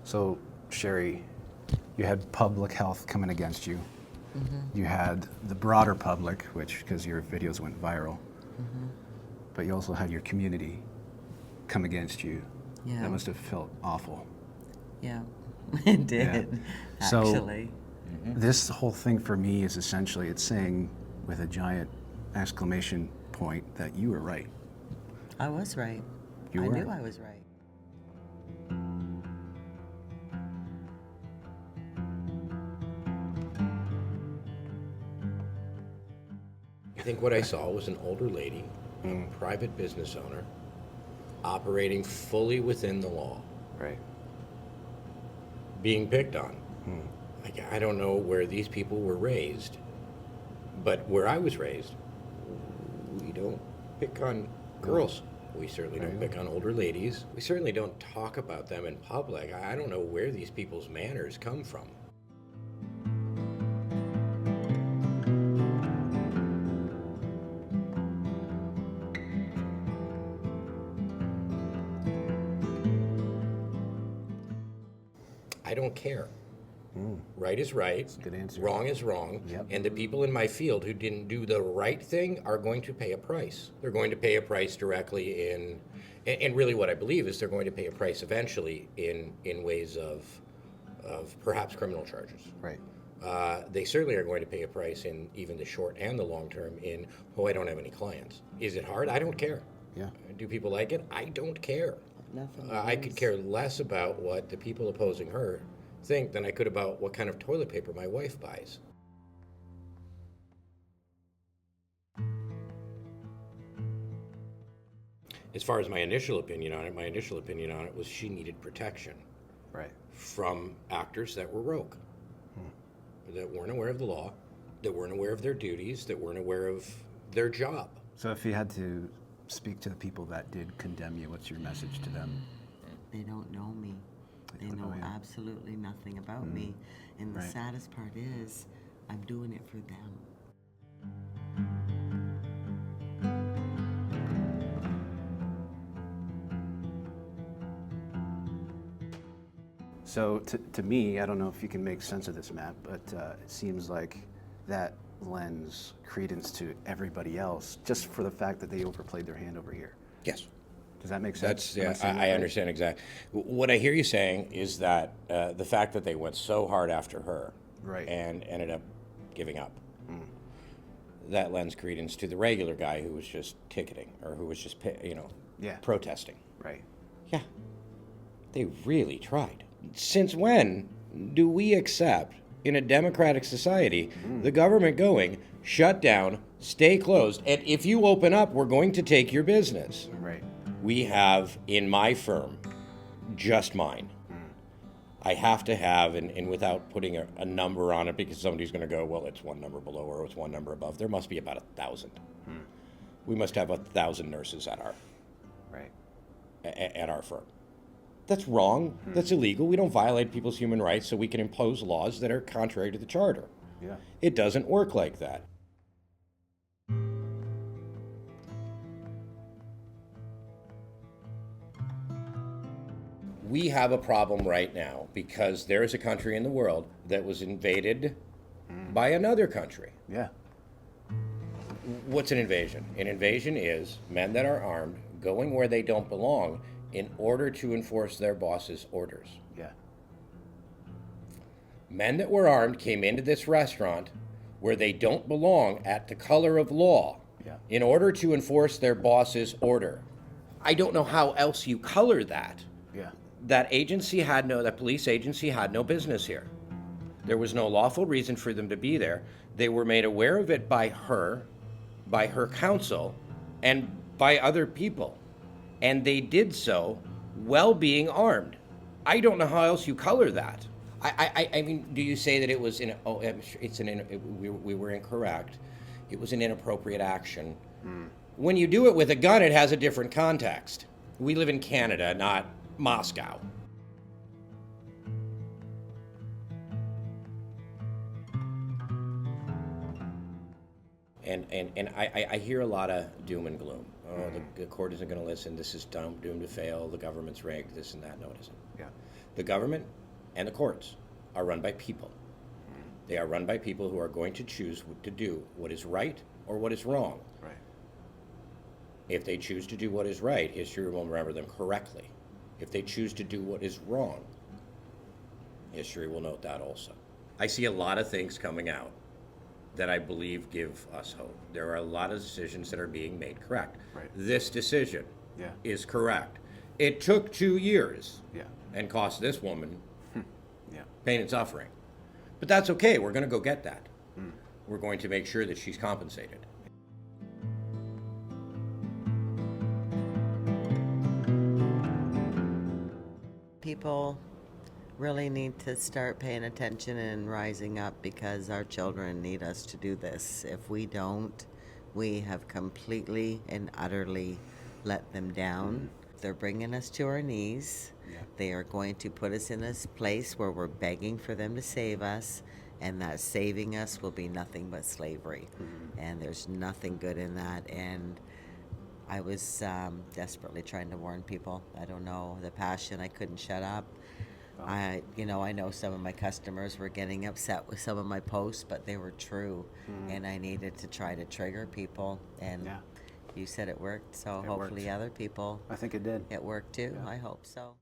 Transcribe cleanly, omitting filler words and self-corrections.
So, Sheery, you had public health coming against you. You had the broader public, which, because your videos went viral, but you also had your community come against you. Yeah. That must have felt awful. Yeah, it did, actually. So, this whole thing for me is essentially, it's saying with a giant exclamation point that you were right. I was right. You I were. knew I was right. I think what I saw was an older lady, a private business owner, operating fully within the law, Right. being picked on. Like, I don't know where these people were raised, but where I was raised, we don't pick on girls. We certainly don't pick on older ladies. We certainly don't talk about them in public. I don't know where these people's manners come from. I don't care. Right is right. That's a good answer. Wrong is wrong. Yep. And the people in my field who didn't do the right thing are going to pay a price. They're going to pay a price directly in, and really what I believe is they're going to pay a price eventually in ways of perhaps criminal charges. Right. They certainly are going to pay a price in even the short and the long term in, oh, I don't have any clients. Is it hard? I don't care. Yeah. Do people like it? I don't care. Nothing. I could care less about what the people opposing her think than I could about what kind of toilet paper my wife buys. As far as my initial opinion on it was she needed protection Right. from actors that were rogue, that weren't aware of the law, that weren't aware of their duties, that weren't aware of their job. So, if you had to speak to the people that did condemn you, what's your message to them? They don't know me. They don't know know you. absolutely nothing about me. And the Right. saddest part is, I'm doing it for them. So, to me, I don't know if you can make sense of this, Matt, but it seems like that lends credence to everybody else just for the fact that they overplayed their hand over here. Yes. Does that make sense? That's, yeah, saying that I right? understand exactly. What I hear you saying is that the fact that they went so hard after her Right. and ended up giving up, that lends credence to the regular guy who was just ticketing or who was just, Yeah. protesting. Right. Yeah, they really tried. Since when do we accept in a democratic society the government going, shut down, stay closed, and if you open up, we're going to take your business? Right. We have in my firm, just mine. I have to have, and without putting a number on it, because somebody's going to go, well, it's one number below or it's one number above. There must be about 1,000. We must have 1,000 nurses at Right. our firm. That's wrong. That's illegal. We don't violate people's human rights so we can impose laws that are contrary to the charter. Yeah. It doesn't work like that. We have a problem right now because there is a country in the world that was invaded by another country. Yeah. What's an invasion? An invasion is men that are armed going where they don't belong in order to enforce their boss's orders. Yeah. Men that were armed came into this restaurant where they don't belong at the color of law Yeah. in order to enforce their boss's order. I don't know how else you color that. Yeah. That police agency had no business here. There was no lawful reason for them to be there. They were made aware of it by her counsel, and by other people. And they did so while being armed. I don't know how else you color that. I mean, do you say that it was we were incorrect. It was an inappropriate action. When you do it with a gun, it has a different context. We live in Canada, not Moscow. And I hear a lot of doom and gloom. Oh, the court isn't going to listen. This is doomed to fail. The government's rigged. This and that. No, it isn't. Yeah. The government and the courts are run by people. They are run by people who are going to choose to do what is right or what is wrong. Right. If they choose to do what is right, history will remember them correctly. If they choose to do what is wrong, history will note that also. I see a lot of things coming out that I believe give us hope. There are a lot of decisions that are being made correct. Right. This decision Yeah. is correct. It took 2 years Yeah. and cost this woman Yeah. pain and suffering. But that's okay. We're going to go get that. We're going to make sure that she's compensated. People really need to start paying attention and rising up because our children need us to do this. If we don't, we have completely and utterly let them down. They're bringing us to our knees. Yeah. They are going to put us in this place where we're begging for them to save us, and that saving us will be nothing but slavery. And there's nothing good in that. And I was desperately trying to warn people. I don't know, the passion, I couldn't shut up. I know some of my customers were getting upset with some of my posts, but they were true. And I needed to try to trigger people. And Yeah. you said it worked, so It hopefully worked. other people, I think it did. it worked too. Yeah. I hope so.